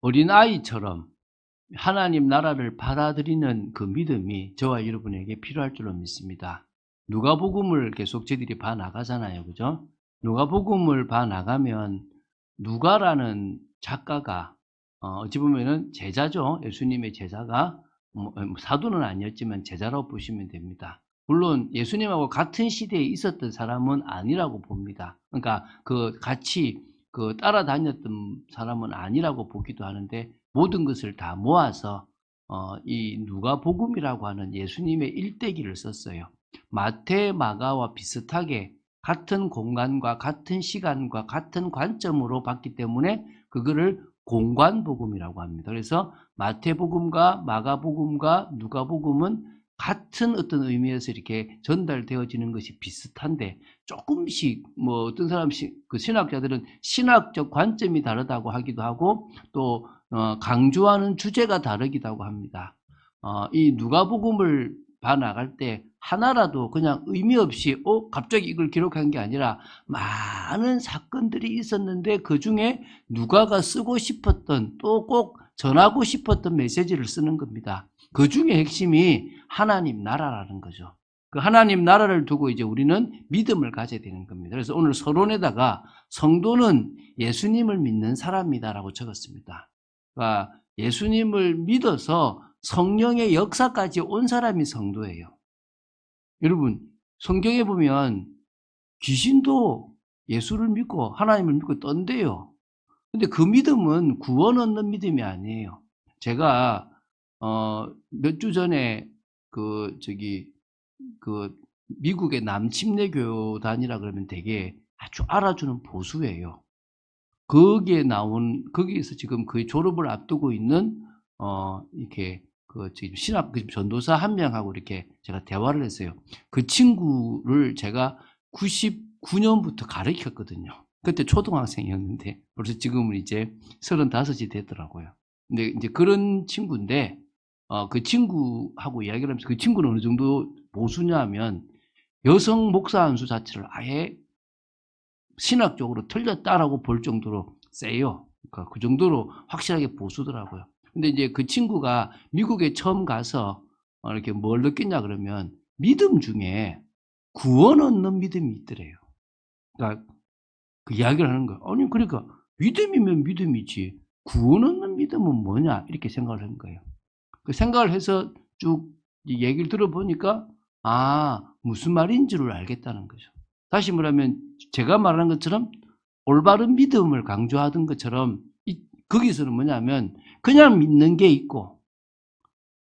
어린아이처럼 하나님 나라를 받아들이는 그 믿음이 저와 여러분에게 필요할 줄로 믿습니다. 누가복음을 계속 저희들이 봐 나가잖아요. 그죠? 누가복음을 봐 나가면 누가라는 작가가 어찌 보면은 제자죠. 예수님의 제자가 사도는 아니었지만 제자라고 보시면 됩니다. 물론 예수님하고 같은 시대에 있었던 사람은 아니라고 봅니다. 그러니까 같이 따라다녔던 사람은 아니라고 보기도 하는데 모든 것을 다 모아서 이 누가복음이라고 하는 예수님의 일대기를 썼어요. 마태, 마가와 비슷하게 같은 공간과 같은 시간과 같은 관점으로 봤기 때문에 그거를 공관복음이라고 합니다. 그래서 마태복음과 마가복음과 누가복음은 같은 어떤 의미에서 이렇게 전달되어지는 것이 비슷한데 조금씩 어떤 그 신학자들은 신학적 관점이 다르다고 하기도 하고 또 강조하는 주제가 다르기도 하고 합니다. 이 누가복음을 봐 나갈 때 하나라도 그냥 의미 없이 갑자기 이걸 기록한 게 아니라 많은 사건들이 있었는데 그중에 누가가 쓰고 싶었던 또 꼭 전하고 싶었던 메시지를 쓰는 겁니다. 그중에 핵심이 하나님 나라라는 거죠. 그 하나님 나라를 두고 이제 우리는 믿음을 가져야 되는 겁니다. 그래서 오늘 서론에다가 성도는 예수님을 믿는 사람이다라고 적었습니다. 그러니까 예수님을 믿어서 성령의 역사까지 온 사람이 성도예요. 여러분, 성경에 보면 귀신도 예수를 믿고 하나님을 믿고 떤대요. 근데 그 믿음은 구원 얻는 믿음이 아니에요. 제가 몇 주 전에 미국의 남침례 교단이라 그러면 되게 아주 알아주는 보수예요. 거기에서 지금 거의 졸업을 앞두고 있는 이렇게 지금 신학 전도사 한 명하고 이렇게 제가 대화를 했어요. 그 친구를 제가 99년부터 가르쳤거든요. 그때 초등학생이었는데 벌써 지금은 이제 35이 되더라고요. 근데 이제 그런 친구인데 그 친구하고 이야기를 하면서 그 친구는 어느 정도 보수냐면 여성 목사 한 수 자체를 아예 신학적으로 틀렸다라고 볼 정도로 세요. 그러니까 그 정도로 확실하게 보수더라고요. 근데 이제 그 친구가 미국에 처음 가서 이렇게 뭘 느꼈냐 그러면 믿음 중에 구원 얻는 믿음이 있더래요. 그러니까 그 이야기를 하는 거예요. 아니 그러니까 믿음이면 믿음이지 구원 얻는 믿음은 뭐냐 이렇게 생각을 한 거예요. 그 생각을 해서 쭉 얘기를 들어보니까 무슨 말인지를 알겠다는 거죠. 다시 말하면 제가 말하는 것처럼 올바른 믿음을 강조하던 것처럼 거기서는 뭐냐면 그냥 믿는 게 있고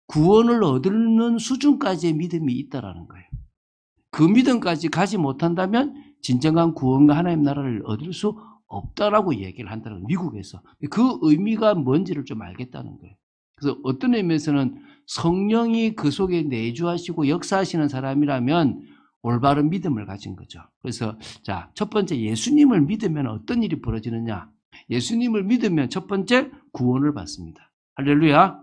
구원을 얻는 수준까지의 믿음이 있다라는 거예요. 그 믿음까지 가지 못한다면 진정한 구원과 하나님 나라를 얻을 수 없다라고 얘기를 한다는 거예요. 미국에서. 그 의미가 뭔지를 좀 알겠다는 거예요. 그래서 어떤 의미에서는 성령이 그 속에 내주하시고 역사하시는 사람이라면 올바른 믿음을 가진 거죠. 그래서 자, 첫 번째 예수님을 믿으면 어떤 일이 벌어지느냐? 예수님을 믿으면 첫 번째 구원을 받습니다. 할렐루야.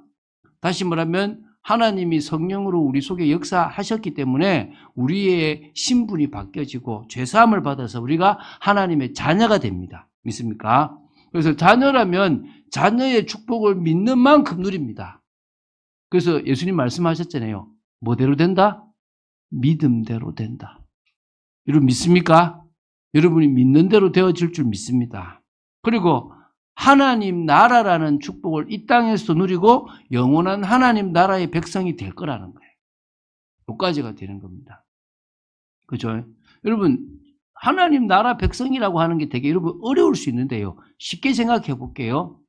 다시 말하면 하나님이 성령으로 우리 속에 역사하셨기 때문에 우리의 신분이 바뀌어지고 죄사함을 받아서 우리가 하나님의 자녀가 됩니다. 믿습니까? 그래서 자녀라면 자녀의 축복을 믿는 만큼 누립니다. 그래서 예수님 말씀하셨잖아요. 뭐대로 된다? 믿음대로 된다. 여러분 믿습니까? 여러분이 믿는 대로 되어질 줄 믿습니다. 그리고 하나님 나라라는 축복을 이 땅에서도 누리고 영원한 하나님 나라의 백성이 될 거라는 거예요. 여기까지가 되는 겁니다. 그죠? 여러분 하나님 나라 백성이라고 하는 게 되게 여러분 어려울 수 있는데요. 쉽게 생각해 볼게요.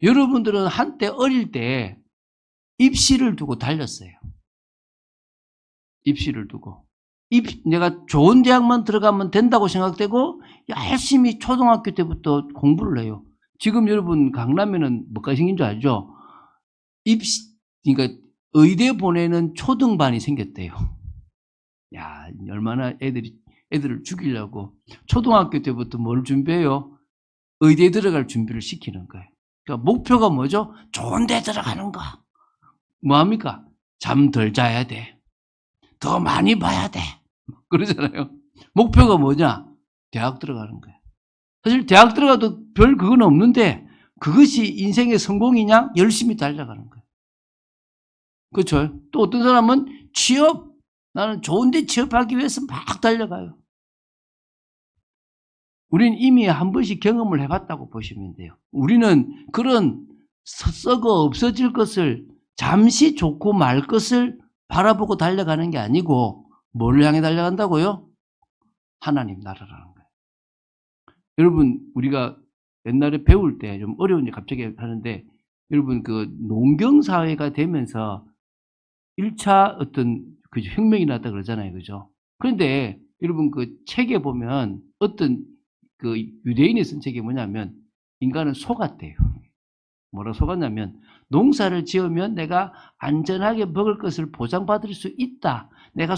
여러분들은 한때 어릴 때 입시를 두고 달렸어요. 입시를 두고. 내가 좋은 대학만 들어가면 된다고 생각되고 열심히 초등학교 때부터 공부를 해요. 지금 여러분 강남에는 뭐가 생긴 줄 알죠? 그러니까 의대 보내는 초등반이 생겼대요. 야, 얼마나 애들을 죽이려고 초등학교 때부터 뭘 준비해요? 의대에 들어갈 준비를 시키는 거예요. 그러니까 목표가 뭐죠? 좋은 데 들어가는 거. 뭐합니까? 잠 덜 자야 돼. 더 많이 봐야 돼. 그러잖아요. 목표가 뭐냐? 대학 들어가는 거예요. 사실 대학 들어가도 별 그건 없는데 그것이 인생의 성공이냐? 열심히 달려가는 거예요. 그렇죠? 또 어떤 사람은 취업, 나는 좋은 데 취업하기 위해서 막 달려가요. 우리는 이미 한 번씩 경험을 해봤다고 보시면 돼요. 우리는 그런 썩어 없어질 것을, 잠시 좋고 말 것을 바라보고 달려가는 게 아니고 뭘 향해 달려간다고요? 하나님 나라라는 거예요. 여러분, 우리가 옛날에 배울 때 좀 어려운 일 갑자기 하는데, 여러분 그 농경사회가 되면서 1차 어떤 그 혁명이 났다 그러잖아요. 그죠? 그런데 여러분 그 책에 보면 어떤 그 유대인이 쓴 책이 뭐냐면 인간은 속았대요. 뭐라 속았냐면 농사를 지으면 내가 안전하게 먹을 것을 보장받을 수 있다. 내가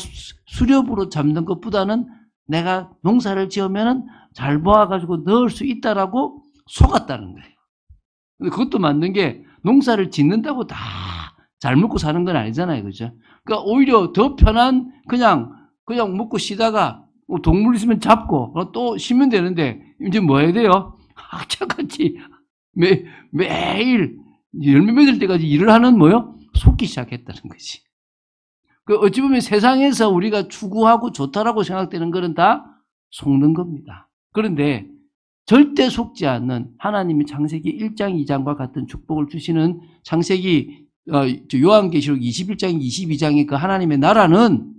수렵으로 잡는 것보다는 내가 농사를 지으면 잘 모아가지고 넣을 수 있다라고 속았다는 거예요. 근데 그것도 맞는 게 농사를 짓는다고 다 잘 먹고 사는 건 아니잖아요. 그죠? 그러니까 오히려 더 편한 그냥 먹고 쉬다가 동물 있으면 잡고 또 쉬면 되는데 이제 뭐 해야 돼요? 학자같이 매일 열몇 명 될 때까지 일을 하는 뭐요? 속기 시작했다는 거지. 그 어찌 보면 세상에서 우리가 추구하고 좋다라고 생각되는 것은 다 속는 겁니다. 그런데 절대 속지 않는 하나님이 창세기 1장 2장과 같은 축복을 주시는 창세기 요한계시록 21장 22장의 그 하나님의 나라는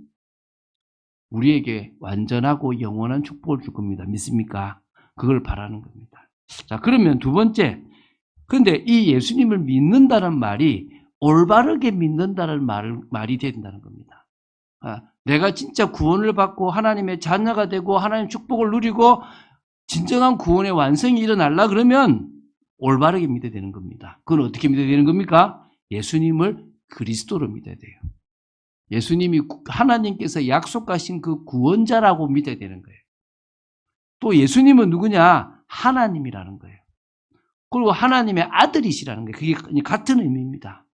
우리에게 완전하고 영원한 축복을 줄 겁니다. 믿습니까? 그걸 바라는 겁니다. 자, 그러면 두 번째. 그런데 이 예수님을 믿는다는 말이 올바르게 믿는다는 말이 된다는 겁니다. 내가 진짜 구원을 받고 하나님의 자녀가 되고 하나님의 축복을 누리고 진정한 구원의 완성이 일어나려 그러면 올바르게 믿어야 되는 겁니다. 그건 어떻게 믿어야 되는 겁니까? 예수님을 그리스도로 믿어야 돼요. 예수님이 하나님께서 약속하신 그 구원자라고 믿어야 되는 거예요. 또 예수님은 누구냐? 하나님이라는 거예요. 그리고 하나님의 아들이시라는 거예요. 그게 같은 의미입니다.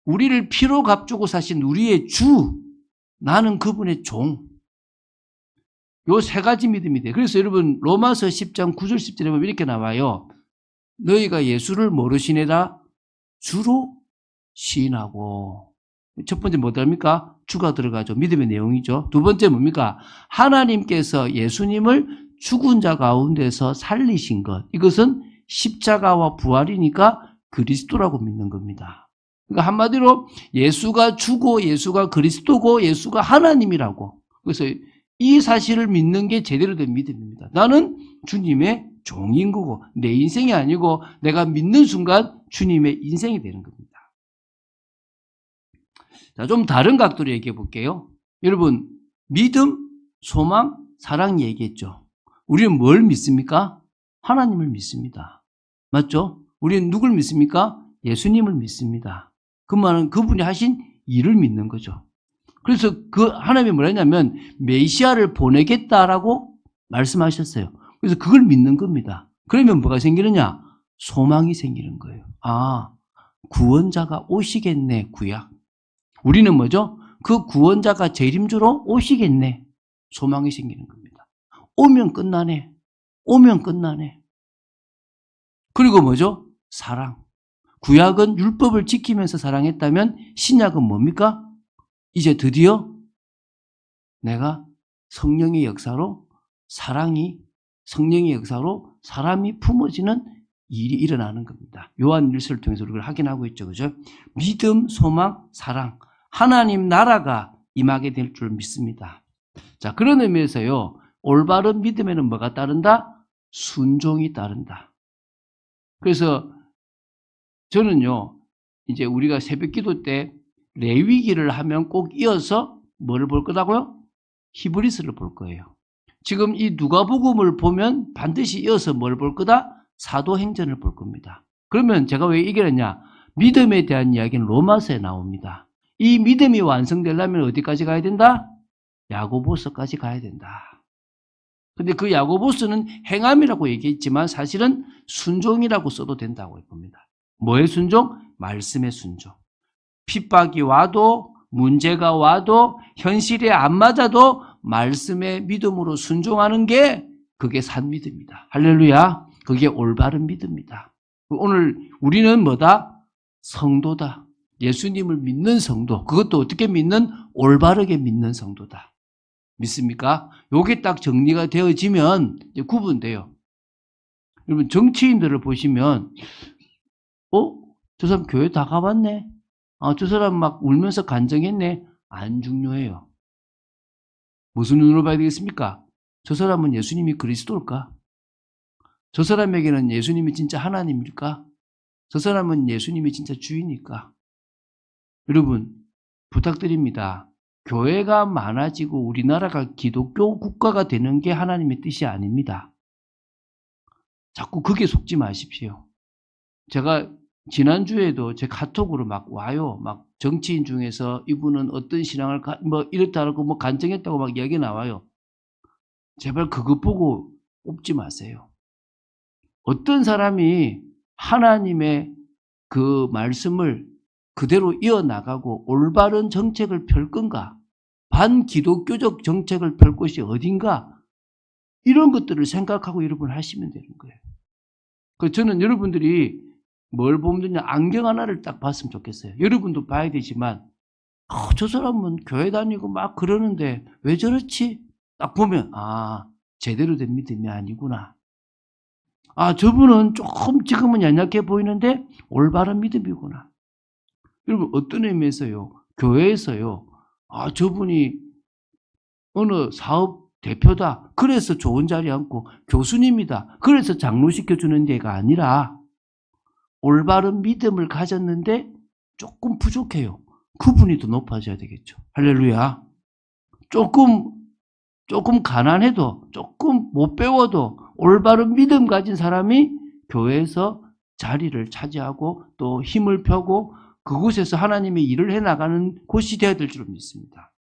우리를 피로 값주고 사신 우리의 주, 나는 그분의 종. 요 세 가지 믿음이 돼요. 그래서 여러분 로마서 10장 9절 10절에 보면 이렇게 나와요. 너희가 예수를 모르시내라 주로 시인하고. 첫 번째 뭐랍니까? 주가 들어가죠. 믿음의 내용이죠. 두 번째 뭡니까? 하나님께서 예수님을 죽은 자 가운데서 살리신 것. 이것은 십자가와 부활이니까 그리스도라고 믿는 겁니다. 그러니까 한마디로 예수가 주고 예수가 그리스도고 예수가 하나님이라고. 그래서 이 사실을 믿는 게 제대로 된 믿음입니다. 나는 주님의 종인 거고 내 인생이 아니고 내가 믿는 순간 주님의 인생이 되는 겁니다. 자, 좀 다른 각도로 얘기해 볼게요. 여러분, 믿음, 소망, 사랑 얘기했죠. 우리는 뭘 믿습니까? 하나님을 믿습니다. 맞죠? 우리는 누굴 믿습니까? 예수님을 믿습니다. 그 말은 그분이 하신 일을 믿는 거죠. 그래서 그 하나님이 뭐라 했냐면 메시아를 보내겠다라고 말씀하셨어요. 그래서 그걸 믿는 겁니다. 그러면 뭐가 생기느냐? 소망이 생기는 거예요. 아, 구원자가 오시겠네, 구약. 우리는 뭐죠? 그 구원자가 재림주로 오시겠네. 소망이 생기는 겁니다. 오면 끝나네. 오면 끝나네. 그리고 뭐죠? 사랑. 구약은 율법을 지키면서 사랑했다면 신약은 뭡니까? 이제 드디어 내가 성령의 역사로 성령의 역사로 사람이 품어지는 일이 일어나는 겁니다. 요한 1서를 통해서 우리가 확인하고 있죠. 그죠? 믿음, 소망, 사랑. 하나님 나라가 임하게 될 줄 믿습니다. 자, 그런 의미에서요, 올바른 믿음에는 뭐가 따른다? 순종이 따른다. 그래서 저는요, 이제 우리가 새벽 기도 때 레위기를 하면 꼭 이어서 뭐를 볼 거라고요? 히브리서를 볼 거예요. 지금 이 누가복음을 보면 반드시 이어서 뭘 볼 거다? 사도행전을 볼 겁니다. 그러면 제가 왜 얘기했냐? 믿음에 대한 이야기는 로마서에 나옵니다. 이 믿음이 완성되려면 어디까지 가야 된다? 야고보서까지 가야 된다. 근데 그 야고보서는 행함이라고 얘기했지만 사실은 순종이라고 써도 된다고 봅니다. 뭐의 순종? 말씀의 순종. 핍박이 와도 문제가 와도 현실에 안 맞아도 말씀의 믿음으로 순종하는 게 그게 산 믿음이다. 할렐루야. 그게 올바른 믿음이다. 오늘 우리는 뭐다? 성도다. 예수님을 믿는 성도. 그것도 어떻게 믿는? 올바르게 믿는 성도다. 믿습니까? 요게 딱 정리가 되어지면 이제 구분돼요. 여러분, 정치인들을 보시면, 저 사람 교회 다 가봤네? 저 사람 막 울면서 간증했네? 안 중요해요. 무슨 눈으로 봐야 되겠습니까? 저 사람은 예수님이 그리스도일까? 저 사람에게는 예수님이 진짜 하나님일까? 저 사람은 예수님이 진짜 주인일까? 여러분, 부탁드립니다. 교회가 많아지고 우리나라가 기독교 국가가 되는 게 하나님의 뜻이 아닙니다. 자꾸 그게 속지 마십시오. 제가 지난주에도 제 카톡으로 막 와요. 막 정치인 중에서 이분은 어떤 신앙을 이렇다고 뭐 간증했다고 막 이야기 나와요. 제발 그것 보고 뽑지 마세요. 어떤 사람이 하나님의 그 말씀을 그대로 이어나가고 올바른 정책을 펼 건가? 반기독교적 정책을 펼 곳이 어딘가? 이런 것들을 생각하고 여러분 하시면 되는 거예요. 그래서 저는 여러분들이 뭘 보면 되냐, 안경 하나를 딱 봤으면 좋겠어요. 여러분도 봐야 되지만 저 사람은 교회 다니고 막 그러는데 왜 저렇지? 딱 보면 제대로 된 믿음이 아니구나. 저분은 조금 지금은 연약해 보이는데 올바른 믿음이구나. 여러분, 어떤 의미에서요? 교회에서요. 저분이 어느 사업 대표다. 그래서 좋은 자리에 앉고 교수님이다. 그래서 장로시켜주는 데가 아니라 올바른 믿음을 가졌는데 조금 부족해요. 그분이 더 높아져야 되겠죠. 할렐루야. 조금 가난해도, 조금 못 배워도 올바른 믿음 가진 사람이 교회에서 자리를 차지하고 또 힘을 펴고 그곳에서 하나님의 일을 해나가는 곳이 되어야 될 줄 믿습니다.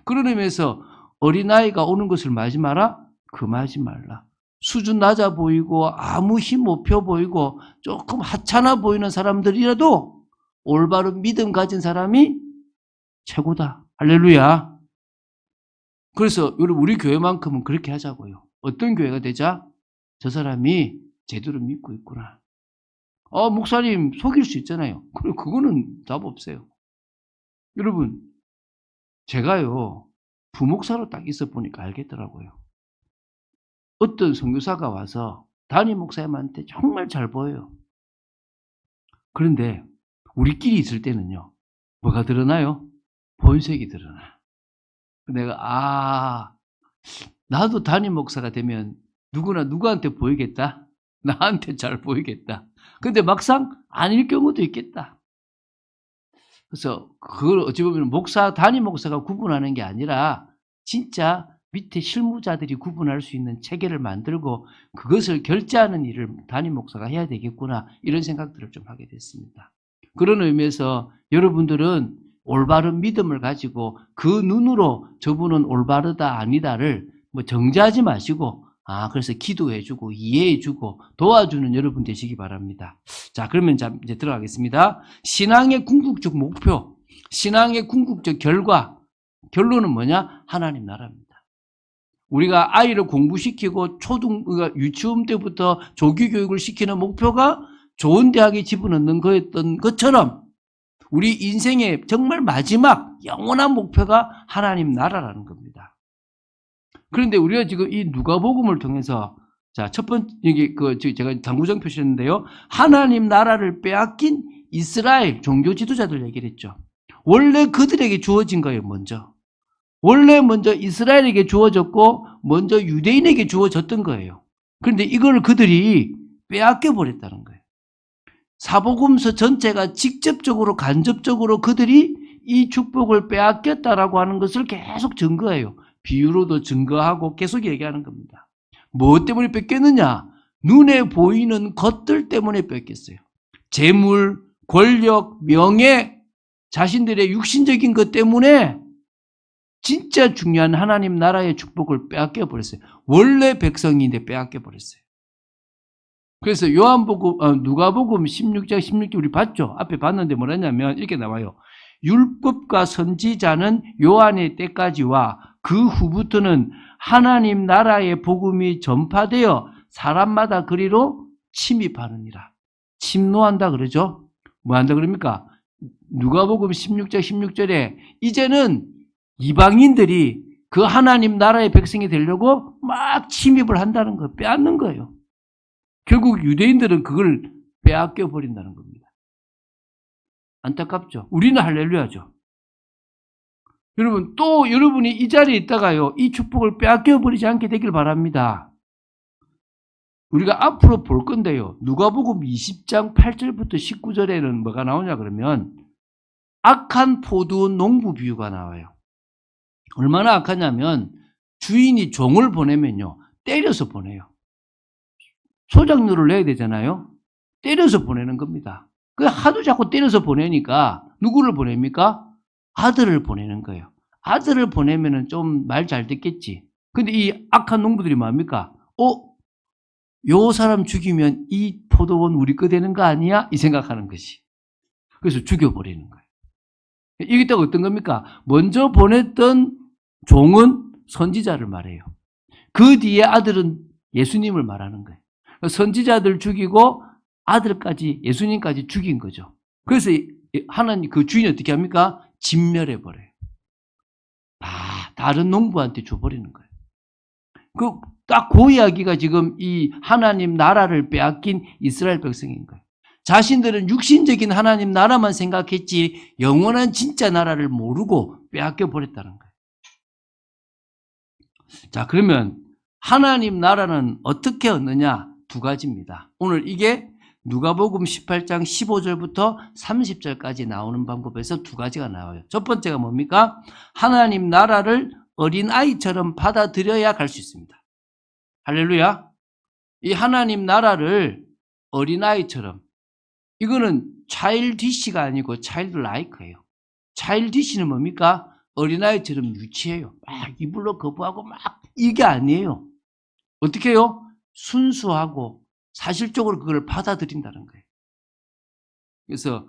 그런 의미에서 어린아이가 오는 것을 맞지 마라? 금하지 말라. 수준 낮아 보이고 아무 힘 못 펴 보이고 조금 하찮아 보이는 사람들이라도 올바른 믿음 가진 사람이 최고다. 할렐루야. 그래서 우리 교회만큼은 그렇게 하자고요. 어떤 교회가 되자? 저 사람이 제대로 믿고 있구나. 목사님 속일 수 있잖아요. 그럼 그거는 답 없어요. 여러분, 제가요 부목사로 딱 있어 보니까 알겠더라고요. 어떤 선교사가 와서 담임 목사님한테 정말 잘 보여요. 그런데 우리끼리 있을 때는요, 뭐가 드러나요? 본색이 드러나. 내가 나도 담임 목사가 되면 누구나 누구한테 보이겠다? 나한테 잘 보이겠다. 근데 막상 아닐 경우도 있겠다. 그래서 그걸 어찌 보면 담임 목사가 구분하는 게 아니라 진짜 밑에 실무자들이 구분할 수 있는 체계를 만들고 그것을 결제하는 일을 담임 목사가 해야 되겠구나, 이런 생각들을 좀 하게 됐습니다. 그런 의미에서 여러분들은 올바른 믿음을 가지고 그 눈으로 저분은 올바르다 아니다를 정죄하지 마시고 그래서 기도해주고 이해해주고 도와주는 여러분 되시기 바랍니다. 자, 그러면 이제 들어가겠습니다. 신앙의 궁극적 목표, 신앙의 궁극적 결론은 뭐냐? 하나님 나라입니다. 우리가 아이를 공부시키고 유치원 때부터 조기 교육을 시키는 목표가 좋은 대학에 집어넣는 거였던 것처럼 우리 인생의 정말 마지막 영원한 목표가 하나님 나라라는 겁니다. 그런데 우리가 지금 이 누가복음을 통해서 첫 번째 제가 당구정 표시했는데요. 하나님 나라를 빼앗긴 이스라엘 종교 지도자들 얘기를 했죠. 원래 그들에게 주어진 거예요, 먼저. 원래 먼저 이스라엘에게 주어졌고 먼저 유대인에게 주어졌던 거예요. 그런데 이걸 그들이 빼앗겨 버렸다는 거예요. 사복음서 전체가 직접적으로 간접적으로 그들이 이 축복을 빼앗겼다라고 하는 것을 계속 증거해요. 비유로도 증거하고 계속 얘기하는 겁니다. 무엇 때문에 뺏겼느냐? 눈에 보이는 것들 때문에 뺏겼어요. 재물, 권력, 명예, 자신들의 육신적인 것 때문에 진짜 중요한 하나님 나라의 축복을 빼앗겨 버렸어요. 원래 백성인데 빼앗겨 버렸어요. 그래서 누가복음 16장 16절 우리 봤죠? 앞에 봤는데 뭐랬냐면 이렇게 나와요. 율법과 선지자는 요한의 때까지와 그 후부터는 하나님 나라의 복음이 전파되어 사람마다 그리로 침입하느니라. 침노한다 그러죠. 뭐 한다 그럽니까? 누가복음 16장 16절에 이제는 이방인들이 그 하나님 나라의 백성이 되려고 막 침입을 한다는 거, 빼앗는 거예요. 결국 유대인들은 그걸 빼앗겨 버린다는 겁니다. 안타깝죠. 우리는 할렐루야죠. 여러분, 또 여러분이 이 자리에 있다가요, 이 축복을 빼앗겨 버리지 않게 되길 바랍니다. 우리가 앞으로 볼 건데요, 누가복음 20장 8절부터 19절에는 뭐가 나오냐 그러면 악한 포도 농부 비유가 나와요. 얼마나 악하냐면 주인이 종을 보내면요, 때려서 보내요. 소작료를 내야 되잖아요. 때려서 보내는 겁니다. 그 하도 자꾸 때려서 보내니까 누구를 보냅니까? 아들을 보내는 거예요. 아들을 보내면은 좀 말 잘 듣겠지. 근데 이 악한 농부들이 뭡니까? 요 사람 죽이면 이 포도원 우리 거 되는 거 아니야? 이 생각하는 것이. 그래서 죽여버리는 거예요. 이게 또 어떤 겁니까? 먼저 보냈던 종은 선지자를 말해요. 그 뒤에 아들은 예수님을 말하는 거예요. 선지자들 죽이고 아들까지, 예수님까지 죽인 거죠. 그래서 하나님, 그 주인이 어떻게 합니까? 진멸해버려요. 다른 농부한테 줘버리는 거예요. 딱 그 이야기가 지금 이 하나님 나라를 빼앗긴 이스라엘 백성인 거예요. 자신들은 육신적인 하나님 나라만 생각했지 영원한 진짜 나라를 모르고 빼앗겨 버렸다는 거예요. 자, 그러면 하나님 나라는 어떻게 얻느냐? 두 가지입니다. 오늘 이게 누가복음 18장 15절부터 30절까지 나오는 방법에서 두 가지가 나와요. 첫 번째가 뭡니까? 하나님 나라를 어린아이처럼 받아들여야 갈 수 있습니다. 할렐루야. 이 하나님 나라를 어린아이처럼, 이거는 차일디시가 아니고 차일드라이크예요. 차일디시는 뭡니까? 어린아이처럼 유치해요. 막 이불로 거부하고 막 이게 아니에요. 어떻게 해요? 순수하고 사실적으로 그걸 받아들인다는 거예요. 그래서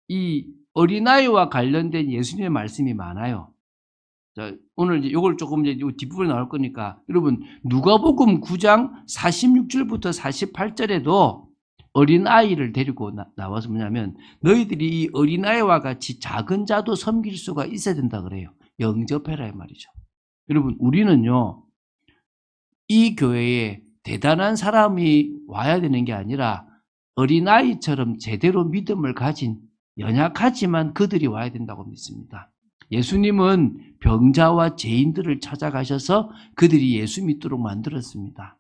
이 어린아이와 관련된 예수님의 말씀이 많아요. 자, 오늘 이제 이걸 조금 이제 뒷부분에 나올 거니까 여러분 누가복음 9장 46절부터 48절에도 어린아이를 데리고 나와서 뭐냐면 너희들이 이 어린아이와 같이 작은 자도 섬길 수가 있어야 된다 그래요. 영접해라 이 말이죠. 여러분 우리는요 이 교회에 대단한 사람이 와야 되는 게 아니라 어린아이처럼 제대로 믿음을 가진 연약하지만 그들이 와야 된다고 믿습니다. 예수님은 병자와 죄인들을 찾아가셔서 그들이 예수 믿도록 만들었습니다.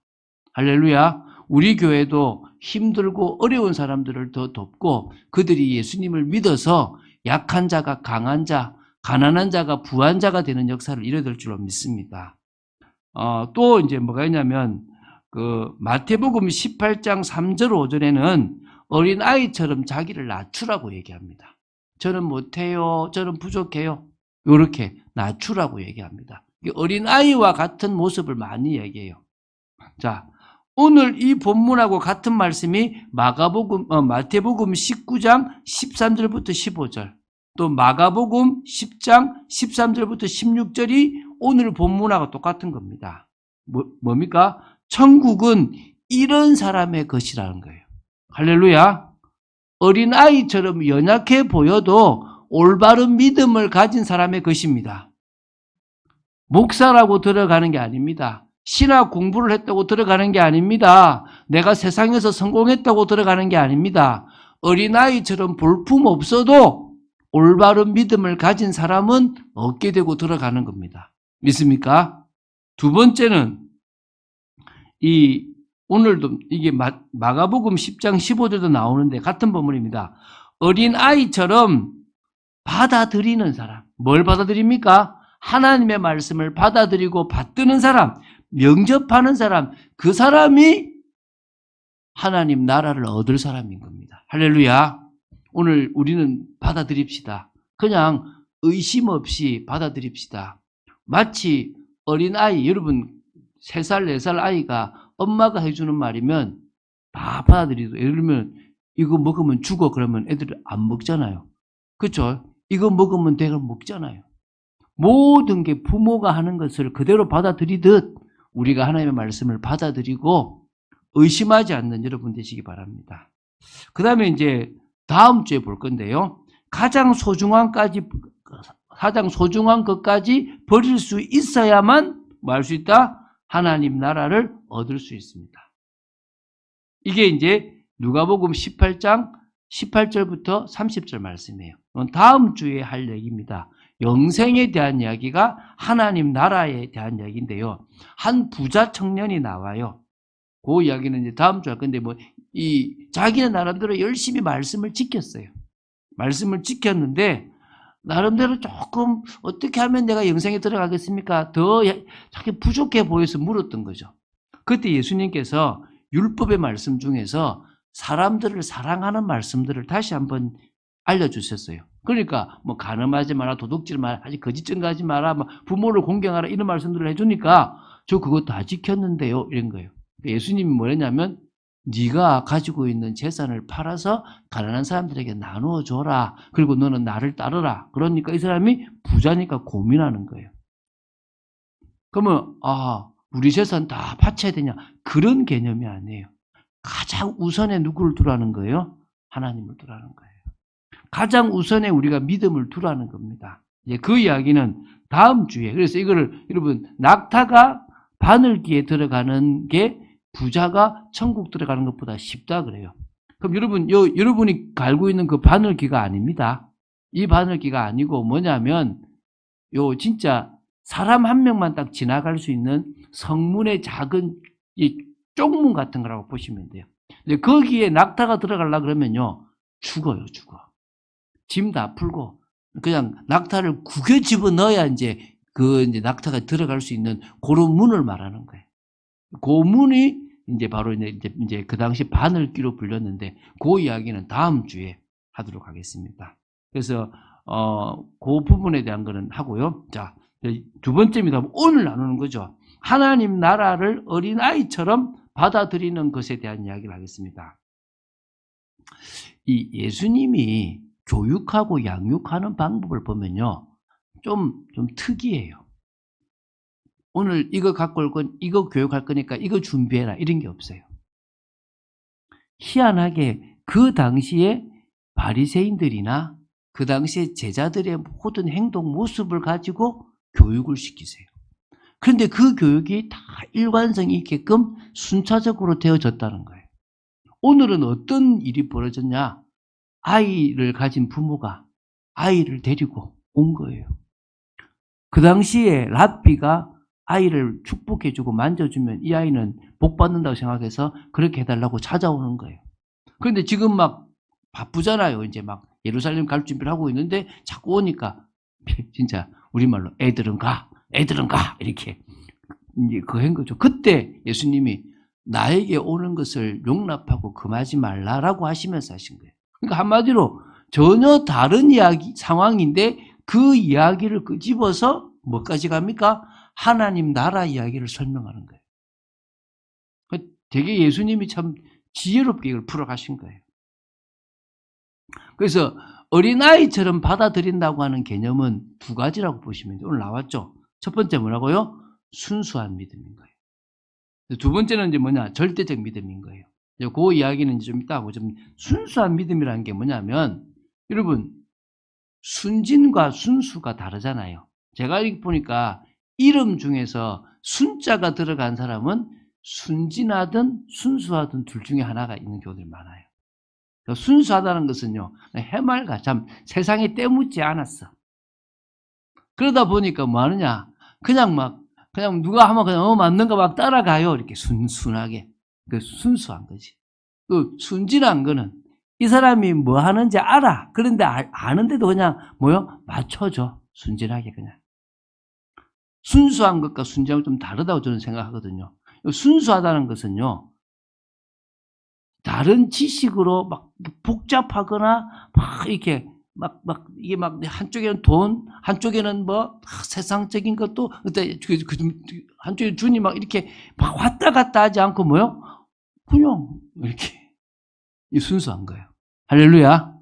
할렐루야. 우리 교회도 힘들고 어려운 사람들을 더 돕고 그들이 예수님을 믿어서 약한 자가 강한 자, 가난한 자가 부한 자가 되는 역사를 이뤄낼 줄로 믿습니다. 또 이제 뭐가 있냐면 그 마태복음 18장 3절 5절에는 어린아이처럼 자기를 낮추라고 얘기합니다. 저는 못해요. 저는 부족해요. 이렇게 낮추라고 얘기합니다. 어린아이와 같은 모습을 많이 얘기해요. 자, 오늘 이 본문하고 같은 말씀이 마태복음 19장 13절부터 15절, 또 마가복음 10장 13절부터 16절이 오늘 본문하고 똑같은 겁니다. 뭡니까? 천국은 이런 사람의 것이라는 거예요. 할렐루야. 어린아이처럼 연약해 보여도 올바른 믿음을 가진 사람의 것입니다. 목사라고 들어가는 게 아닙니다. 신학 공부를 했다고 들어가는 게 아닙니다. 내가 세상에서 성공했다고 들어가는 게 아닙니다. 어린아이처럼 볼품 없어도 올바른 믿음을 가진 사람은 얻게 되고 들어가는 겁니다. 믿습니까? 두 번째는 오늘도 이게 마가복음 10장 15절도 나오는데 같은 본문입니다. 어린아이처럼 받아들이는 사람. 뭘 받아들입니까? 하나님의 말씀을 받아들이고 받드는 사람, 영접하는 사람, 그 사람이 하나님 나라를 얻을 사람인 겁니다. 할렐루야. 오늘 우리는 받아들입시다. 그냥 의심 없이 받아들입시다. 마치 어린아이, 여러분 3살, 4살 아이가 엄마가 해주는 말이면 다 받아들이고, 예를 들면 이거 먹으면 죽어 그러면 애들이 안 먹잖아요. 그렇죠? 이거 먹으면 내가 먹잖아요. 모든 게 부모가 하는 것을 그대로 받아들이듯 우리가 하나님의 말씀을 받아들이고 의심하지 않는 여러분 되시기 바랍니다. 그다음에 이제 다음 주에 볼 건데요. 가장 소중한 것까지 버릴 수 있어야만 뭐 할 수 있다? 하나님 나라를 얻을 수 있습니다. 이게 이제 누가복음 18장 18절부터 30절 말씀이에요. 다음 주에 할 얘기입니다. 영생에 대한 이야기가 하나님 나라에 대한 이야기인데요. 한 부자 청년이 나와요. 그 이야기는 이제 다음 주에 할 건데, 자기는 나름대로 열심히 말씀을 지켰어요. 말씀을 지켰는데, 나름대로 조금 어떻게 하면 내가 영생에 들어가겠습니까? 더 자기 부족해 보여서 물었던 거죠. 그때 예수님께서 율법의 말씀 중에서 사람들을 사랑하는 말씀들을 다시 한번 알려주셨어요. 그러니까 뭐 간음하지 마라, 도둑질 마라, 거짓 증거하지 마라, 부모를 공경하라 이런 말씀들을 해주니까 저 그거 다 지켰는데요 이런 거예요. 예수님이 뭐랬냐면 네가 가지고 있는 재산을 팔아서 가난한 사람들에게 나누어 줘라. 그리고 너는 나를 따르라. 그러니까 이 사람이 부자니까 고민하는 거예요. 그러면 우리 재산 다 바쳐야 되냐? 그런 개념이 아니에요. 가장 우선에 누구를 두라는 거예요? 하나님을 두라는 거예요. 가장 우선에 우리가 믿음을 두라는 겁니다. 이제 그 이야기는 다음 주에. 그래서 이거를 여러분 낙타가 바늘귀에 들어가는 게 부자가 천국 들어가는 것보다 쉽다 그래요. 그럼 여러분이 갈고 있는 그 바늘귀가 아닙니다. 이 바늘귀가 아니고 뭐냐면 진짜 사람 한 명만 딱 지나갈 수 있는 성문의 작은 이 쪽문 같은 거라고 보시면 돼요. 근데 거기에 낙타가 들어가려 그러면요 죽어요. 짐 다 풀고 그냥 낙타를 구겨 집어 넣어야 이제 낙타가 들어갈 수 있는 그런 문을 말하는 거예요. 그 문이 이제 바로 이제 그 당시 바늘귀로 불렸는데 그 이야기는 다음 주에 하도록 하겠습니다. 그래서 그 부분에 대한 거는 하고요. 자, 두 번째입니다. 오늘 나누는 거죠. 하나님 나라를 어린아이처럼 받아들이는 것에 대한 이야기를 하겠습니다. 이 예수님이 교육하고 양육하는 방법을 보면요. 좀 특이해요. 오늘 이거 갖고 올 건 이거 교육할 거니까 이거 준비해라 이런 게 없어요. 희한하게 그 당시에 바리새인들이나 그 당시에 제자들의 모든 행동 모습을 가지고 교육을 시키세요. 그런데 그 교육이 다 일관성이 있게끔 순차적으로 되어졌다는 거예요. 오늘은 어떤 일이 벌어졌냐? 아이를 가진 부모가 아이를 데리고 온 거예요. 그 당시에 랍비가 아이를 축복해주고 만져주면 이 아이는 복 받는다고 생각해서 그렇게 해달라고 찾아오는 거예요. 그런데 지금 막 바쁘잖아요. 이제 막 예루살렘 갈 준비를 하고 있는데 자꾸 오니까 진짜 우리말로 애들은 가 이렇게 이제 그거 한 거죠. 그때 예수님이 나에게 오는 것을 용납하고 금하지 말라라고 하시면서 하신 거예요. 그러니까 한마디로 전혀 다른 이야기 상황인데 그 이야기를 끄집어서 뭐까지 갑니까? 하나님 나라 이야기를 설명하는 거예요. 되게 예수님이 참 지혜롭게 이걸 풀어가신 거예요. 그래서 어린아이처럼 받아들인다고 하는 개념은 두 가지라고 보시면 돼요. 오늘 나왔죠? 첫 번째 뭐라고요? 순수한 믿음인 거예요. 두 번째는 이제 뭐냐? 절대적 믿음인 거예요. 그 이야기는 좀 이따 하고 좀 순수한 믿음이라는 게 뭐냐면 여러분 순진과 순수가 다르잖아요. 제가 이렇게 보니까 이름 중에서 순자가 들어간 사람은 순진하든 순수하든 둘 중에 하나가 있는 경우들이 많아요. 순수하다는 것은요, 해맑아. 참 세상에 때묻지 않았어. 그러다 보니까 뭐 하느냐? 그냥 누가 하면 그냥 맞는가 막 따라가요. 이렇게 순순하게. 그 순수한 거지. 또 순진한 거는 이 사람이 뭐 하는지 알아. 그런데 아는데도 그냥 맞춰줘. 순진하게 그냥. 순수한 것과 순진함은 좀 다르다고 저는 생각하거든요. 순수하다는 것은요, 다른 지식으로 막 복잡하거나 이게 한쪽에는 돈, 한쪽에는 세상적인 것도, 한쪽에 준이 이렇게 왔다 갔다 하지 않고 그냥 이렇게 순수한 거예요. 할렐루야.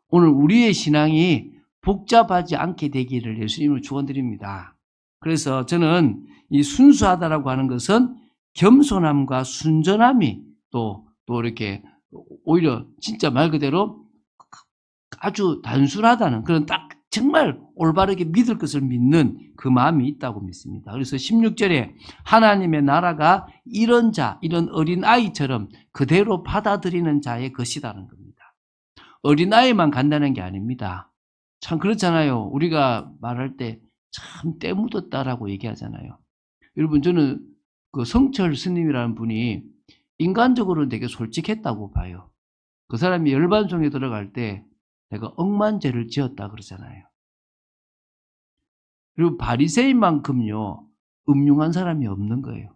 오늘 우리의 신앙이 복잡하지 않게 되기를 예수님을 축원드립니다. 그래서 저는 이 순수하다라고 하는 것은 겸손함과 순전함이 또 이렇게 오히려 진짜 말 그대로 아주 단순하다는 그런 딱 정말 올바르게 믿을 것을 믿는 그 마음이 있다고 믿습니다. 그래서 16절에 하나님의 나라가 이런 자, 이런 어린아이처럼 그대로 받아들이는 자의 것이라는 겁니다. 어린아이만 간다는 게 아닙니다. 참 그렇잖아요. 우리가 말할 때 참 때 묻었다라고 얘기하잖아요. 여러분, 저는 그 성철 스님이라는 분이 인간적으로는 되게 솔직했다고 봐요. 그 사람이 열반송에 들어갈 때 내가 억만죄를 지었다 그러잖아요. 그리고 바리새인만큼요 음흉한 사람이 없는 거예요.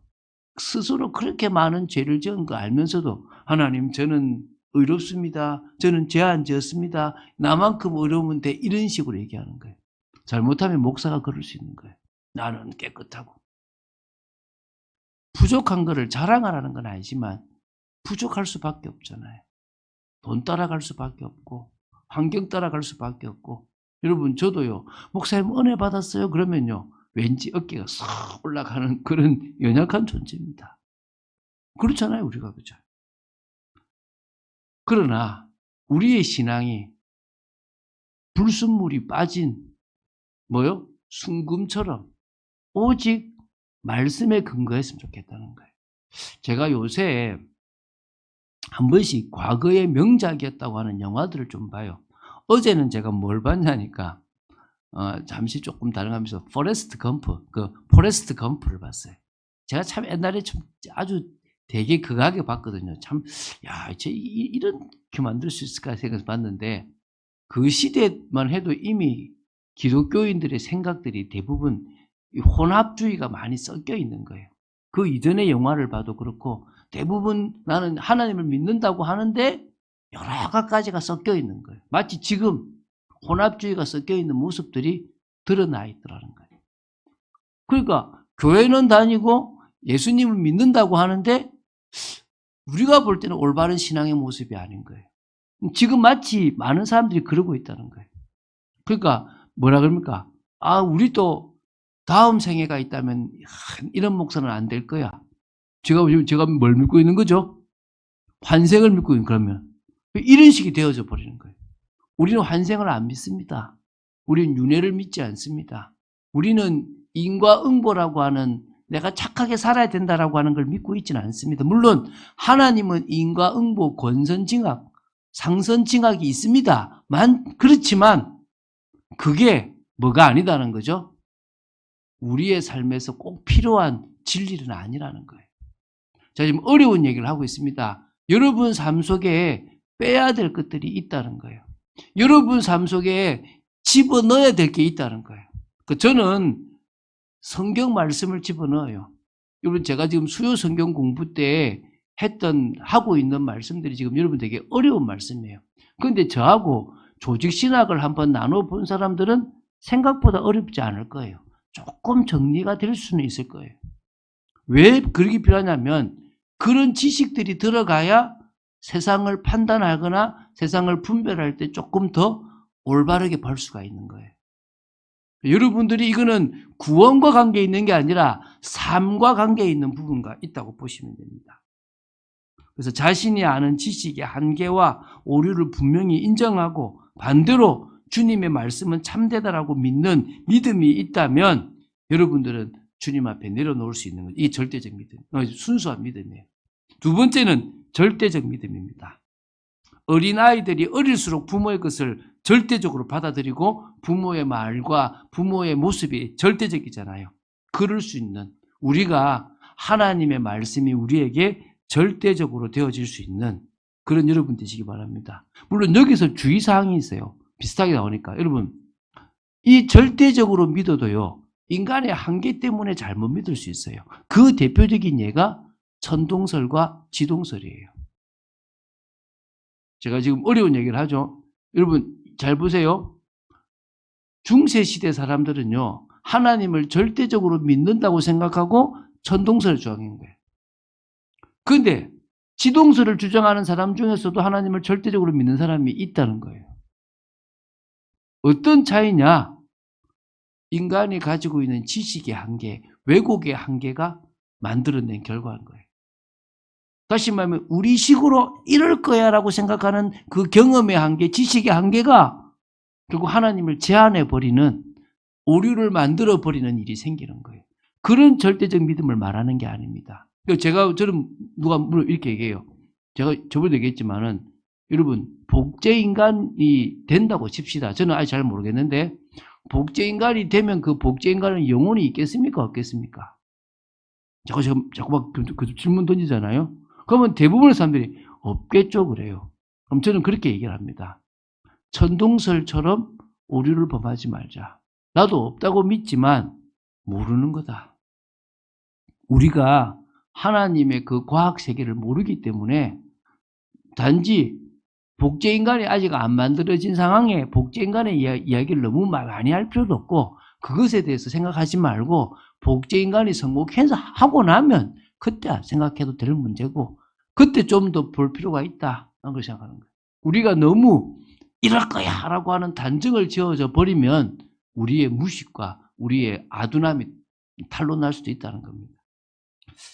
스스로 그렇게 많은 죄를 지은 거 알면서도 하나님 저는 의롭습니다. 저는 죄 안 지었습니다. 나만큼 의로우면 돼. 이런 식으로 얘기하는 거예요. 잘못하면 목사가 그럴 수 있는 거예요. 나는 깨끗하고. 부족한 거를 자랑하라는 건 아니지만 부족할 수밖에 없잖아요. 돈 따라갈 수밖에 없고 환경 따라갈 수밖에 없고. 여러분 저도요. 목사님 은혜 받았어요. 그러면요. 왠지 어깨가 싹 올라가는 그런 연약한 존재입니다. 그렇잖아요. 우리가. 그죠? 그러나 우리의 신앙이 불순물이 빠진 뭐요? 순금처럼 오직 말씀에 근거했으면 좋겠다는 거예요. 제가 요새 한 번씩 과거의 명작이었다고 하는 영화들을 좀 봐요. 어제는 제가 뭘 봤냐니까 잠시 조금 다른가면서 포레스트 검프를 봤어요. 제가 참 옛날에 좀 아주 되게 극하게 봤거든요. 참, 야, 이렇게 만들 수 있을까 생각해서 봤는데 그 시대만 해도 이미 기독교인들의 생각들이 대부분 혼합주의가 많이 섞여 있는 거예요. 그 이전의 영화를 봐도 그렇고 대부분 나는 하나님을 믿는다고 하는데 여러 가지가 섞여 있는 거예요. 마치 지금 혼합주의가 섞여 있는 모습들이 드러나 있더라는 거예요. 그러니까 교회는 다니고 예수님을 믿는다고 하는데 우리가 볼 때는 올바른 신앙의 모습이 아닌 거예요. 지금 마치 많은 사람들이 그러고 있다는 거예요. 그러니까 뭐라 그럽니까? 우리 또 다음 생애가 있다면 이런 목사는 안 될 거야. 제가 뭘 믿고 있는 거죠? 환생을 믿고 있는 그러면 이런 식이 되어져 버리는 거예요. 우리는 환생을 안 믿습니다. 우리는 윤회를 믿지 않습니다. 우리는 인과응보라고 하는 내가 착하게 살아야 된다라고 하는 걸 믿고 있지는 않습니다. 물론 하나님은 인과응보, 권선징악, 상선징악이 있습니다. 그렇지만 그게 뭐가 아니다는 거죠. 우리의 삶에서 꼭 필요한 진리는 아니라는 거예요. 자, 지금 어려운 얘기를 하고 있습니다. 여러분 삶 속에 빼야 될 것들이 있다는 거예요. 여러분 삶 속에 집어넣어야 될 게 있다는 거예요. 저는 성경 말씀을 집어넣어요. 여러분 제가 지금 수요 성경 공부 때 하고 있는 말씀들이 지금 여러분 되게 어려운 말씀이에요. 그런데 저하고 조직 신학을 한번 나눠본 사람들은 생각보다 어렵지 않을 거예요. 조금 정리가 될 수는 있을 거예요. 왜 그렇게 필요하냐면 그런 지식들이 들어가야 세상을 판단하거나 세상을 분별할 때 조금 더 올바르게 볼 수가 있는 거예요. 여러분들이 이거는 구원과 관계 있는 게 아니라 삶과 관계 있는 부분과 있다고 보시면 됩니다. 그래서 자신이 아는 지식의 한계와 오류를 분명히 인정하고 반대로 주님의 말씀은 참되다라고 믿는 믿음이 있다면 여러분들은 주님 앞에 내려놓을 수 있는 거죠. 이게 절대적 믿음, 순수한 믿음이에요. 두 번째는 절대적 믿음입니다. 어린아이들이 어릴수록 부모의 것을 절대적으로 받아들이고 부모의 말과 부모의 모습이 절대적이잖아요. 그럴 수 있는 우리가 하나님의 말씀이 우리에게 절대적으로 되어질 수 있는 그런 여러분 되시기 바랍니다. 물론 여기서 주의사항이 있어요. 비슷하게 나오니까. 여러분 이 절대적으로 믿어도요. 인간의 한계 때문에 잘못 믿을 수 있어요. 그 대표적인 예가 천동설과 지동설이에요. 제가 지금 어려운 얘기를 하죠. 여러분 잘 보세요. 중세시대 사람들은요. 하나님을 절대적으로 믿는다고 생각하고 천동설을 주장한 거예요. 그런데 지동설을 주장하는 사람 중에서도 하나님을 절대적으로 믿는 사람이 있다는 거예요. 어떤 차이냐? 인간이 가지고 있는 지식의 한계, 왜곡의 한계가 만들어낸 결과인 거예요. 다시 말하면 우리 식으로 이럴 거야라고 생각하는 그 경험의 한계, 지식의 한계가 결국 하나님을 제한해버리는, 오류를 만들어버리는 일이 생기는 거예요. 그런 절대적 믿음을 말하는 게 아닙니다. 저는 누가 물론 이렇게 얘기해요. 제가 저번에도 얘기했지만은, 여러분, 복제인간이 된다고 칩시다. 저는 아직 잘 모르겠는데, 복제인간이 되면 그 복제인간은 영혼이 있겠습니까? 없겠습니까? 자꾸 막 그 질문 던지잖아요. 그러면 대부분의 사람들이 없겠죠, 그래요. 그럼 저는 그렇게 얘기를 합니다. 천동설처럼 오류를 범하지 말자. 나도 없다고 믿지만 모르는 거다. 우리가 하나님의 그 과학 세계를 모르기 때문에 단지 복제인간이 아직 안 만들어진 상황에 복제인간의 이야기를 너무 많이 할 필요도 없고, 그것에 대해서 생각하지 말고 복제인간이 성공해서 하고 나면 그때 생각해도 될 문제고, 그때 좀 더 볼 필요가 있다, 라는 걸 생각하는 거예요. 우리가 너무 이럴 거야 라고 하는 단정을 지어져 버리면 우리의 무식과 우리의 아둔함이 탄로날 수도 있다는 겁니다.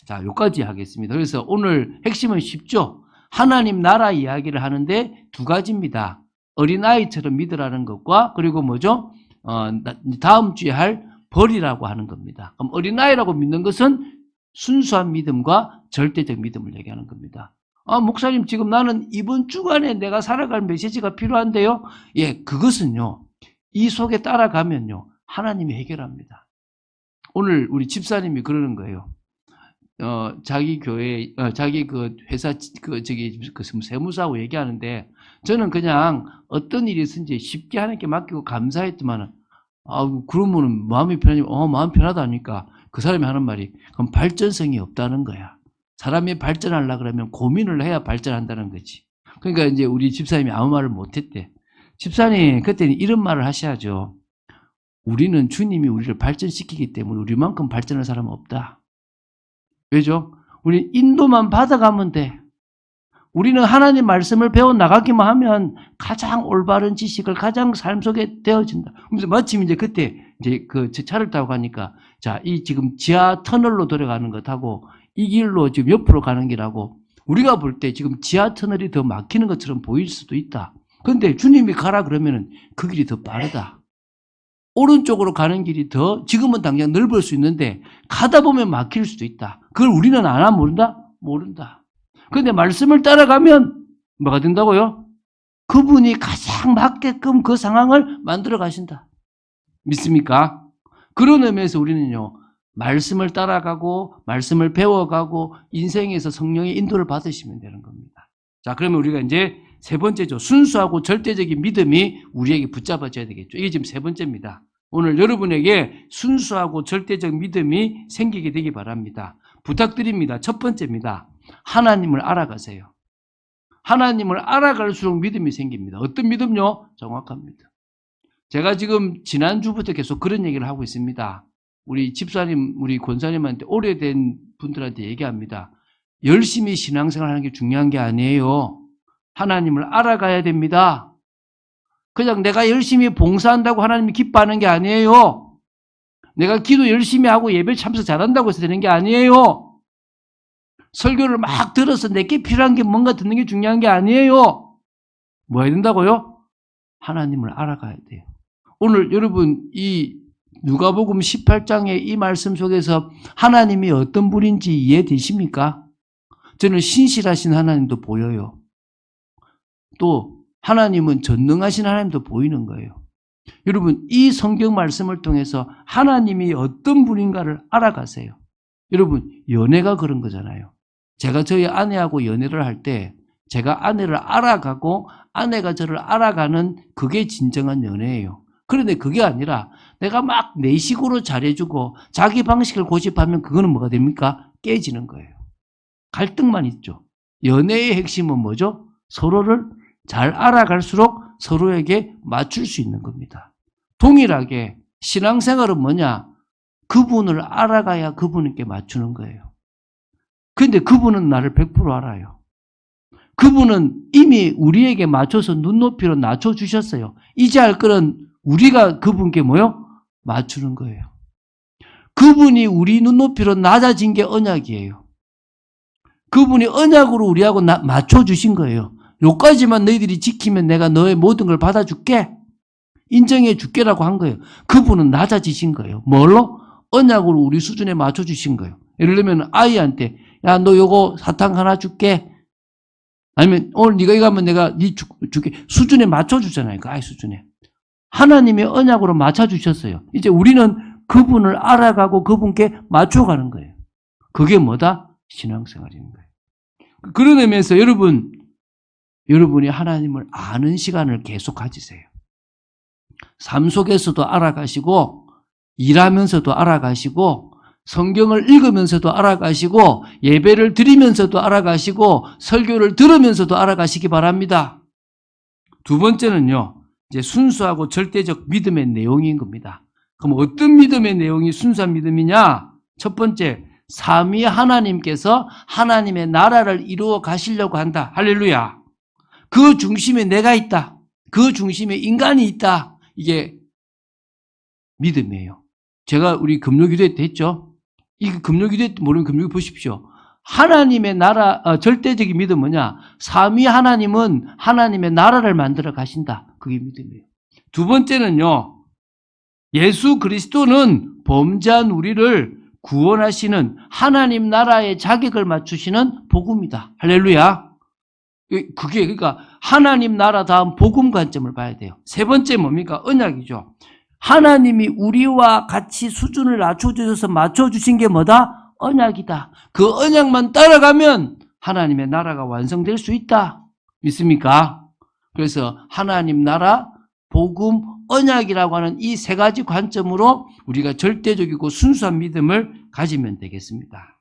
자, 여기까지 하겠습니다. 그래서 오늘 핵심은 쉽죠? 하나님 나라 이야기를 하는데 두 가지입니다. 어린아이처럼 믿으라는 것과, 그리고 뭐죠? 다음 주에 할 벌이라고 하는 겁니다. 그럼 어린아이라고 믿는 것은 순수한 믿음과 절대적 믿음을 얘기하는 겁니다. 목사님, 지금 나는 이번 주간에 내가 살아갈 메시지가 필요한데요. 예, 그것은요, 이 속에 따라가면요, 하나님이 해결합니다. 오늘 우리 집사님이 그러는 거예요. 자기 교회, 자기 그 회사, 세무사하고 얘기하는데, 저는 그냥 어떤 일이 있든지 쉽게 하나님께 맡기고 감사했지만은, 그러면은 마음이 편하니까, 마음 편하다니까 그 사람이 하는 말이, 그럼 발전성이 없다는 거야. 사람이 발전하려고 그러면 고민을 해야 발전한다는 거지. 그러니까 이제 우리 집사님이 아무 말을 못 했대. 집사님, 그때는 이런 말을 하셔야죠. 우리는 주님이 우리를 발전시키기 때문에 우리만큼 발전할 사람은 없다. 왜죠? 우리 인도만 받아가면 돼. 우리는 하나님 말씀을 배워나가기만 하면 가장 올바른 지식을 가장 삶 속에 되어진다. 그래서 마침 이제 그때 이제 그 차를 타고 가니까, 자, 이 지금 지하 터널로 들어가는 것하고 이 길로 지금 옆으로 가는 길하고, 우리가 볼 때 지금 지하 터널이 더 막히는 것처럼 보일 수도 있다. 그런데 주님이 가라 그러면은 그 길이 더 빠르다. 오른쪽으로 가는 길이 더 지금은 당장 넓을 수 있는데 가다 보면 막힐 수도 있다. 그걸 우리는 아나 모른다? 모른다. 그런데 말씀을 따라가면 뭐가 된다고요? 그분이 가장 맞게끔 그 상황을 만들어 가신다. 믿습니까? 그런 의미에서 우리는요, 말씀을 따라가고 말씀을 배워가고 인생에서 성령의 인도를 받으시면 되는 겁니다. 자, 그러면 우리가 이제 세 번째죠. 순수하고 절대적인 믿음이 우리에게 붙잡아져야 되겠죠. 이게 지금 세 번째입니다. 오늘 여러분에게 순수하고 절대적 믿음이 생기게 되기 바랍니다. 부탁드립니다. 첫 번째입니다. 하나님을 알아가세요. 하나님을 알아갈수록 믿음이 생깁니다. 어떤 믿음요? 정확한 믿음. 제가 지금 지난주부터 계속 그런 얘기를 하고 있습니다. 우리 집사님, 우리 권사님한테, 오래된 분들한테 얘기합니다. 열심히 신앙생활 하는 게 중요한 게 아니에요. 하나님을 알아가야 됩니다. 그냥 내가 열심히 봉사한다고 하나님이 기뻐하는 게 아니에요. 내가 기도 열심히 하고 예배 참석 잘한다고 해서 되는 게 아니에요. 설교를 막 들어서 내게 필요한 게 뭔가 듣는 게 중요한 게 아니에요. 뭐 해야 된다고요? 하나님을 알아가야 돼요. 오늘 여러분 이 누가복음 18장의 이 말씀 속에서 하나님이 어떤 분인지 이해되십니까? 저는 신실하신 하나님도 보여요. 또 하나님은 전능하신 하나님도 보이는 거예요. 여러분, 이 성경 말씀을 통해서 하나님이 어떤 분인가를 알아가세요. 여러분, 연애가 그런 거잖아요. 제가 저희 아내하고 연애를 할 때 제가 아내를 알아가고 아내가 저를 알아가는, 그게 진정한 연애예요. 그런데 그게 아니라 내가 막 내 식으로 잘해주고 자기 방식을 고집하면 그거는 뭐가 됩니까? 깨지는 거예요. 갈등만 있죠. 연애의 핵심은 뭐죠? 서로를 잘 알아갈수록 서로에게 맞출 수 있는 겁니다. 동일하게 신앙생활은 뭐냐? 그분을 알아가야 그분께 맞추는 거예요. 그런데 그분은 나를 100% 알아요. 그분은 이미 우리에게 맞춰서 눈높이로 낮춰주셨어요. 이제 할 거는 우리가 그분께 뭐요? 맞추는 거예요. 그분이 우리 눈높이로 낮아진 게 언약이에요. 그분이 언약으로 우리하고 맞춰주신 거예요. 요까지만 너희들이 지키면 내가 너의 모든 걸 받아줄게. 인정해 줄게라고 한 거예요. 그분은 낮아지신 거예요. 뭘로? 언약으로 우리 수준에 맞춰주신 거예요. 예를 들면 아이한테 야, 너 요거 사탕 하나 줄게. 아니면 오늘 네가 이거 하면 내가 네 줄게. 수준에 맞춰주잖아요. 그 아이 수준에. 하나님의 언약으로 맞춰주셨어요. 이제 우리는 그분을 알아가고 그분께 맞춰가는 거예요. 그게 뭐다? 신앙생활인 거예요. 그런 의미에서 여러분이 하나님을 아는 시간을 계속 가지세요. 삶 속에서도 알아가시고 일하면서도 알아가시고 성경을 읽으면서도 알아가시고 예배를 드리면서도 알아가시고 설교를 들으면서도 알아가시기 바랍니다. 두 번째는요. 이제 순수하고 절대적 믿음의 내용인 겁니다. 그럼 어떤 믿음의 내용이 순수한 믿음이냐? 첫 번째, 삼위 하나님께서 하나님의 나라를 이루어 가시려고 한다. 할렐루야. 그 중심에 내가 있다. 그 중심에 인간이 있다. 이게 믿음이에요. 제가 우리 금요기도회 때 했죠. 이 금요기도회 때 모르면 금요기 보십시오. 하나님의 나라, 절대적인 믿음은 뭐냐? 삼위 하나님은 하나님의 나라를 만들어 가신다. 그게 믿음이에요. 두 번째는요. 예수 그리스도는 범죄한 우리를 구원하시는 하나님 나라의 자격을 맞추시는 복음이다. 할렐루야. 그게 그러니까 하나님 나라 다음 복음 관점을 봐야 돼요. 세 번째 뭡니까? 언약이죠. 하나님이 우리와 같이 수준을 낮춰주셔서 맞춰주신 게 뭐다? 언약이다. 그 언약만 따라가면 하나님의 나라가 완성될 수 있다. 믿습니까? 그래서 하나님 나라, 복음, 언약이라고 하는 이 세 가지 관점으로 우리가 절대적이고 순수한 믿음을 가지면 되겠습니다.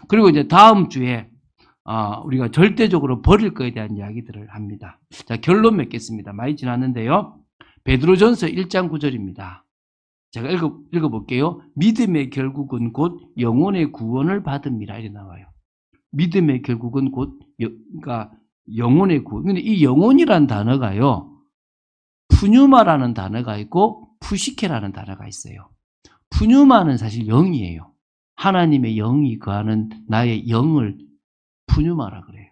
그리고 이제 다음 주에 우리가 절대적으로 버릴 것에 대한 이야기들을 합니다. 자, 결론 맺겠습니다. 많이 지났는데요. 베드로전서 1장 9절입니다. 제가 읽어볼게요. 믿음의 결국은 곧 영혼의 구원을 받음이라 이렇게 나와요. 믿음의 결국은 곧 그러니까 영혼의 구원. 근데 이 영혼이라는 단어가요. 푸뉴마라는 단어가 있고 푸시케라는 단어가 있어요. 푸뉴마는 사실 영이에요. 하나님의 영이 거하는 나의 영을 푸뉴마라 그래요.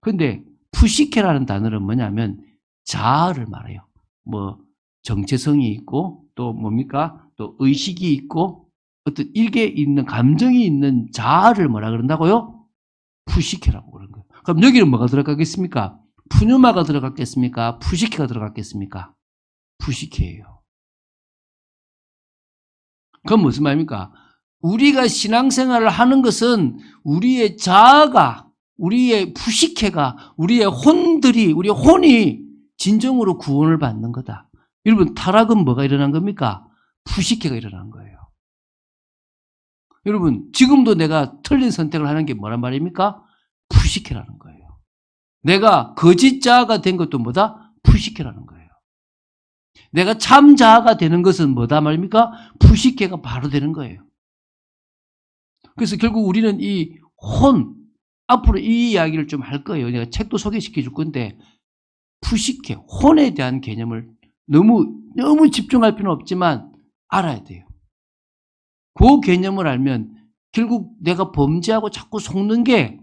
근데 푸시케라는 단어는 뭐냐면 자아를 말해요. 뭐 정체성이 있고 또 뭡니까? 또 의식이 있고 어떤 일개 있는 감정이 있는 자아를 뭐라 그런다고요? 푸시케라고 그러는 거예요. 그럼 여기는 뭐가 들어가겠습니까? 푸뉴마가 들어갔겠습니까? 푸시케가 들어갔겠습니까? 푸시케예요. 그건 무슨 말입니까? 우리가 신앙생활을 하는 것은 우리의 자아가, 우리의 푸시케가, 우리의 우리 혼이 진정으로 구원을 받는 거다. 여러분, 타락은 뭐가 일어난 겁니까? 푸시케가 일어난 거예요. 여러분, 지금도 내가 틀린 선택을 하는 게 뭐란 말입니까? 푸시케라는 거예요. 내가 거짓 자아가 된 것도 뭐다? 푸시케라는 거예요. 내가 참 자아가 되는 것은 뭐다 말입니까? 푸시케가 바로 되는 거예요. 그래서 결국 우리는 이 앞으로 이 이야기를 좀 할 거예요. 내가 책도 소개시켜 줄 건데, 푸시케, 혼에 대한 개념을 너무 집중할 필요는 없지만 알아야 돼요. 그 개념을 알면 결국 내가 범죄하고 자꾸 속는 게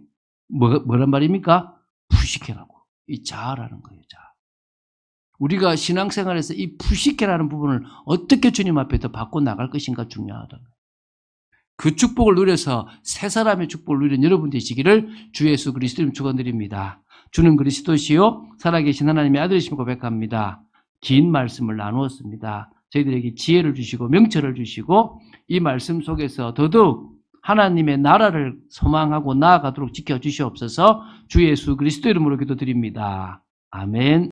뭐란 말입니까? 푸시케라고. 이 자아라는 거예요, 자아. 우리가 신앙생활에서 이 푸시케라는 부분을 어떻게 주님 앞에 더 바꿔 나갈 것인가 중요하다. 그 축복을 누려서 새 사람의 축복을 누리는 여러분 되시기를 주 예수 그리스도 이름 축원드립니다. 주는 그리스도시요 살아계신 하나님의 아들이심을 고백합니다. 긴 말씀을 나누었습니다. 저희들에게 지혜를 주시고 명철을 주시고 이 말씀 속에서 더더욱 하나님의 나라를 소망하고 나아가도록 지켜주시옵소서. 주 예수 그리스도 이름으로 기도드립니다. 아멘.